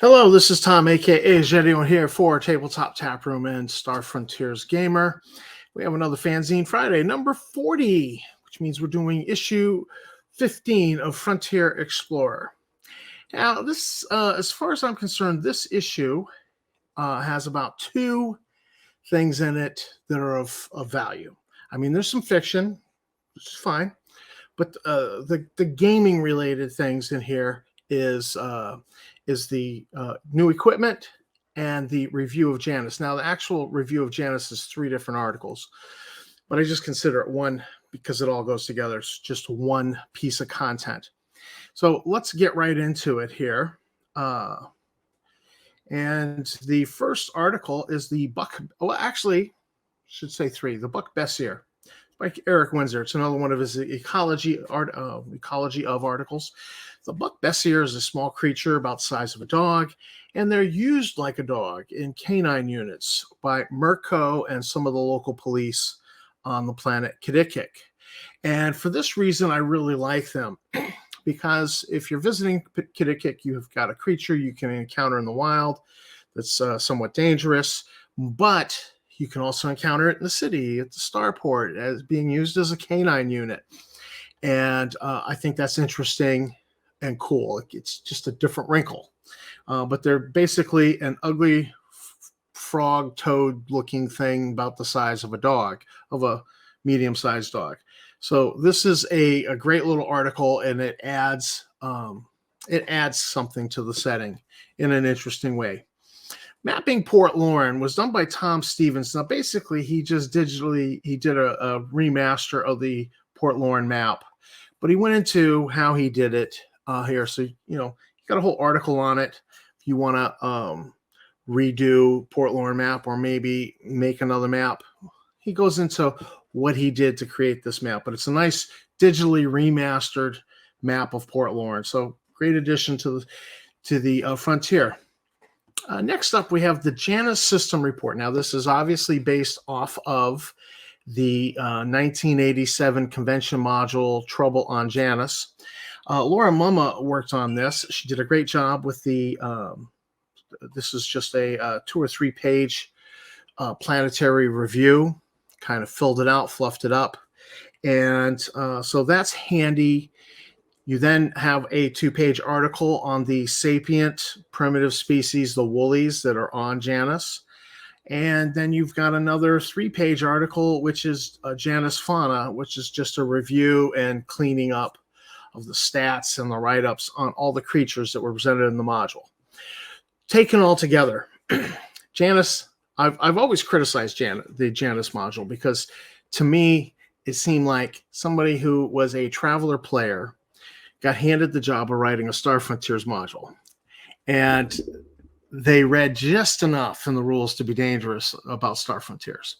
Hello, this is Tom, aka Gedeon, here for Tabletop Tap Room and Star Frontiers Gamer. We have another Fanzine Friday, number 40, which means we're doing issue 15 of Frontier Explorer. Now, this, as far as I'm concerned, this issue has about two things in it that are of value. I mean, there's some fiction, which is fine, but the gaming related things in here is the new equipment and the review of Janus. Now, the actual review of Janus is 3 different articles, but I just consider it one because it all goes together. It's just one piece of content. So let's get right into it here. And the first article is the Buck, well, actually, I should say 3, the Buck Bessier by Eric Windsor. It's another one of his ecology of articles. The Buck Bessier is a small creature about the size of a dog, and they're used like a dog in canine units by Mirko and some of the local police on the planet Kidikik. And for this reason, I really like them, because if you're visiting Kidikik, you've got a creature you can encounter in the wild that's somewhat dangerous, but you can also encounter it in the city at the starport as being used as a canine unit. And I think that's interesting and cool. It's just a different wrinkle. But they're basically an ugly frog toad looking thing about the size of a dog, of a medium-sized dog. So this is a great little article, and it adds something to the setting in an interesting way. Mapping Port Lauren was done by Tom Stevens. Now, basically, he did a remaster of the Port Lauren map, but he went into how he did it here. So, you got a whole article on it. If you want to redo Port Lauren map or maybe make another map, he goes into what he did to create this map. But it's a nice digitally remastered map of Port Lauren. So, great addition to the Frontier. Next up, we have the Janus System Report. Now, this is obviously based off of the 1987 convention module Trouble on Janus. Laura Mumma worked on this. She did a great job with the, this is just a 2 or 3 page planetary review, kind of filled it out, fluffed it up. And so that's handy. You then have a 2-page article on the sapient primitive species, the woollies, that are on Janus. And then you've got another 3-page article, which is Janus Fauna, which is just a review and cleaning up of the stats and the write-ups on all the creatures that were presented in the module. Taken all together, Janus, I've always criticized the Janus module, because to me, it seemed like somebody who was a Traveler player got handed the job of writing a Star Frontiers module. And they read just enough in the rules to be dangerous about Star Frontiers.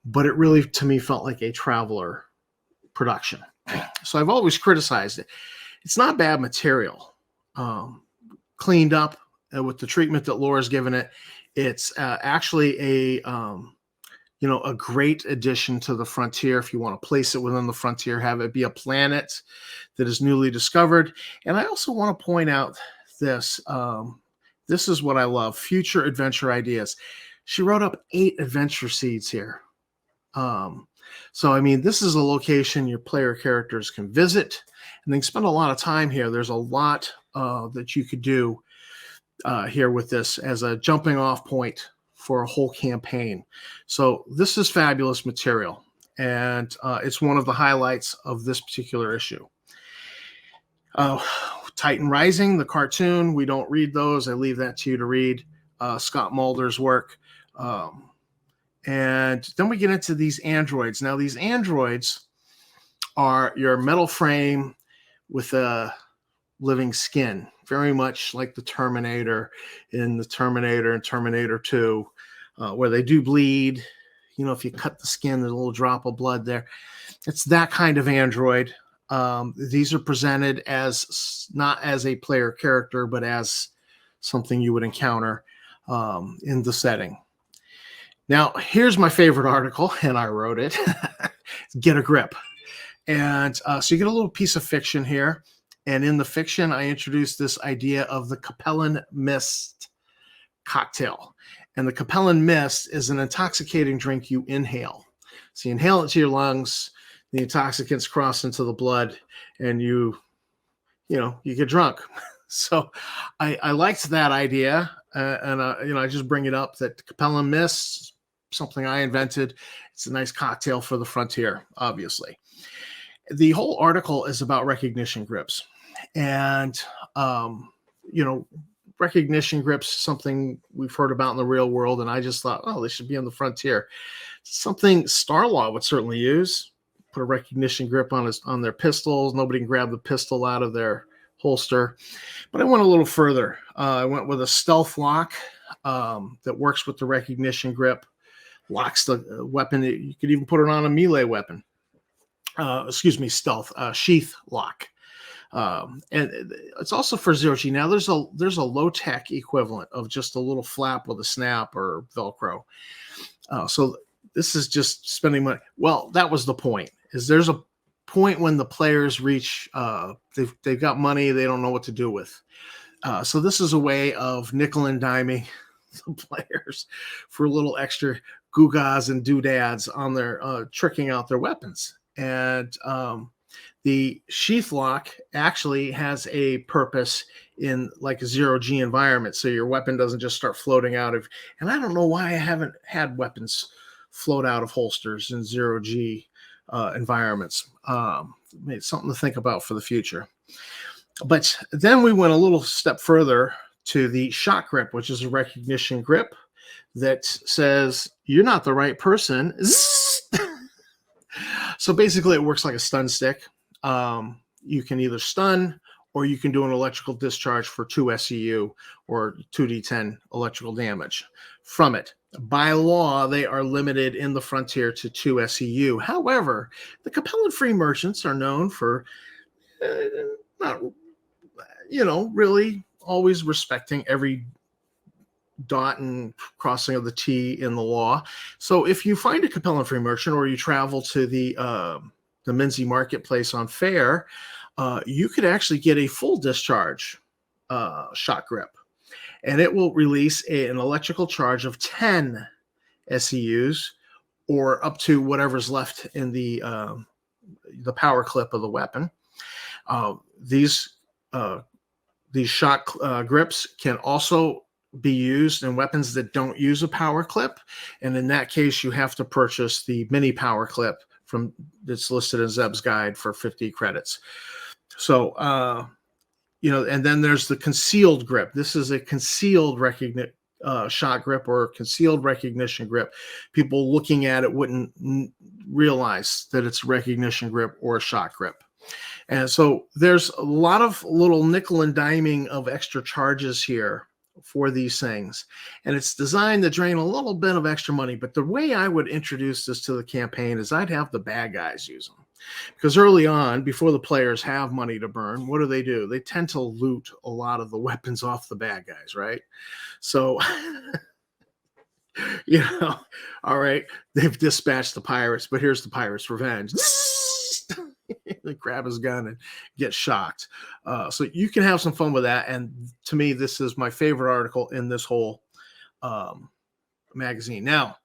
But it really, to me, felt like a Traveler production. So I've always criticized it. It's not bad material. Cleaned up with the treatment that Laura's given it. It's actually a great addition to the Frontier. If you want to place it within the Frontier, have it be a planet that is newly discovered. And I also want to point out this. This is what I love: future adventure ideas. She wrote up 8 adventure seeds here. So, I mean, this is a location your player characters can visit, and they can spend a lot of time here. There's a lot that you could do here with this as a jumping off point for a whole campaign. So this is fabulous material, and it's one of the highlights of this particular issue. Titan Rising, the cartoon, we don't read those. I leave that to you to read. Scott Mulder's work. And then we get into these androids. Now, these androids are your metal frame with a living skin, very much like the Terminator in the Terminator and Terminator 2, where they do bleed. If you cut the skin, there's a little drop of blood there. It's that kind of android. These are presented as not as a player character, but as something you would encounter in the setting. Now, here's my favorite article, and I wrote it. Get a grip. And so you get a little piece of fiction here. And in the fiction, I introduced this idea of the Capellan Mist cocktail. And the Capellan Mist is an intoxicating drink you inhale. So you inhale it to your lungs, the intoxicants cross into the blood, and you get drunk. So I liked that idea, and I just bring it up that Capellan Mist, something I invented. It's a nice cocktail for the frontier, obviously. The whole article is about recognition grips, and recognition grips, something we've heard about in the real world, and I just thought, oh, they should be on the frontier. Something Starlaw would certainly use. Put a recognition grip on their pistols. Nobody can grab the pistol out of their holster. But I went a little further. I went with a stealth lock that works with the recognition grip, locks the weapon. You could even put it on a melee weapon. Stealth sheath lock. And it's also for zero G. Now there's a low tech equivalent of just a little flap with a snap or Velcro. So this is just spending money. Well, that was the point. Is there's a point when the players reach they've got money they don't know what to do with. So this is a way of nickel and diming the players for a little extra gewgaws and doodads on their tricking out their weapons. And the sheath lock actually has a purpose in like a zero G environment, so your weapon doesn't just start floating out of. And I don't know why I haven't had weapons float out of holsters in zero G environments. It's something to think about for the future. But then we went a little step further to the shot grip, which is a recognition grip that says you're not the right person. So basically, it works like a stun stick. You can either stun or you can do an electrical discharge for 2 SEU or 2d10 electrical damage from it. By law, they are limited in the frontier to 2 SEU. However, the Capellan free merchants are known for not, really always respecting every dot and crossing of the T in the law. So if you find a Capellan free merchant or you travel to the Minzy marketplace on Fair, you could actually get a full discharge shot grip, and it will release an electrical charge of 10 SEUs or up to whatever's left in the power clip of the weapon. These shot grips can also be used in weapons that don't use a power clip, and in that case, you have to purchase the mini power clip from that's listed in Zeb's guide for 50 credits. So, and then there's the concealed grip. This is a concealed shot grip or concealed recognition grip. People looking at it wouldn't realize that it's a recognition grip or a shot grip. And so there's a lot of little nickel and diming of extra charges here for these things. And it's designed to drain a little bit of extra money. But the way I would introduce this to the campaign is I'd have the bad guys use them. Because early on, before the players have money to burn, what do? They tend to loot a lot of the weapons off the bad guys, right? So, all right, they've dispatched the pirates, but here's the pirates' revenge. They grab his gun and get shocked. So you can have some fun with that. And to me, this is my favorite article in this whole magazine. Now,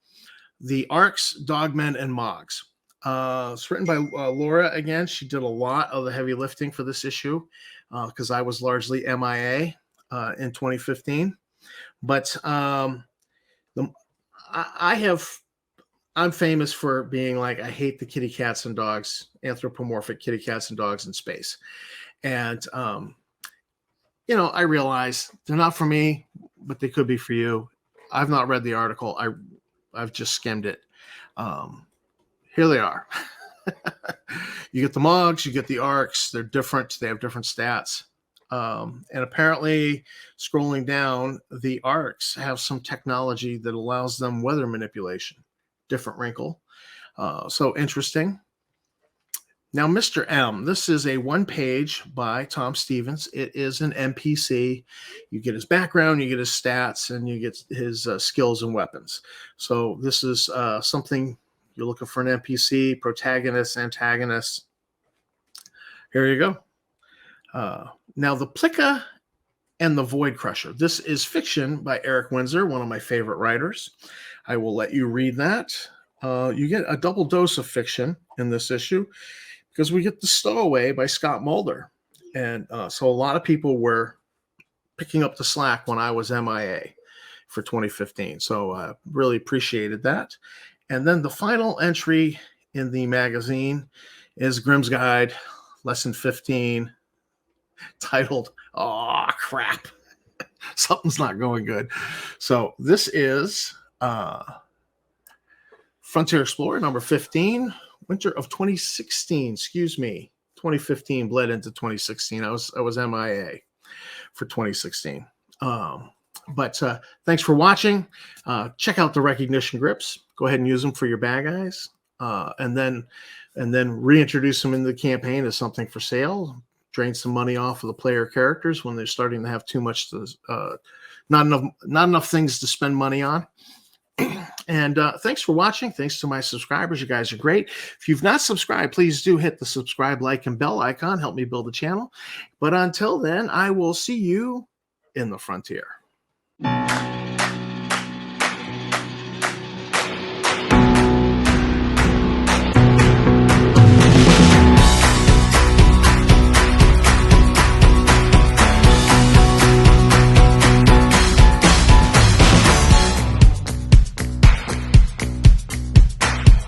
the Arcs, Dogmen, and Mogs. It's written by Laura again. She did a lot of the heavy lifting for this issue because I was largely MIA in 2015. But I'm famous for being like, I hate the kitty cats and dogs, anthropomorphic kitty cats and dogs in space. And, I realize they're not for me, but they could be for you. I've not read the article. I've just skimmed it. Here they are. You get the Mogs, you get the Arcs. They're different. They have different stats. And apparently, scrolling down, the Arcs have some technology that allows them weather manipulation. Different wrinkle. So interesting. Now, Mr. M, this is a one-page by Tom Stevens. It is an NPC. You get his background, you get his stats, and you get his skills and weapons. So this is something you're looking for an NPC, protagonist, antagonist. Here you go. Now, the Plica and the Void Crusher. This is fiction by Eric Windsor, one of my favorite writers. I will let you read that. You get a double dose of fiction in this issue because we get The Stowaway by Scott Mulder. And so a lot of people were picking up the slack when I was MIA for 2015. So really appreciated that. And then the final entry in the magazine is Grimm's Guide, Lesson 15, titled, "Oh, crap. Something's not going good." So this is Frontier Explorer number 15, winter of 2016, excuse me. 2015 bled into 2016. I was MIA for 2016. But thanks for watching. Check out the recognition grips. Go ahead and use them for your bad guys. And then reintroduce them into the campaign as something for sale. Drain some money off of the player characters when they're starting to have too much to not enough things to spend money on. And thanks for watching. Thanks to my subscribers. You guys are great. If you've not subscribed, please do hit the subscribe, like, and bell icon. Help me build the channel. But until then, I will see you in the frontier.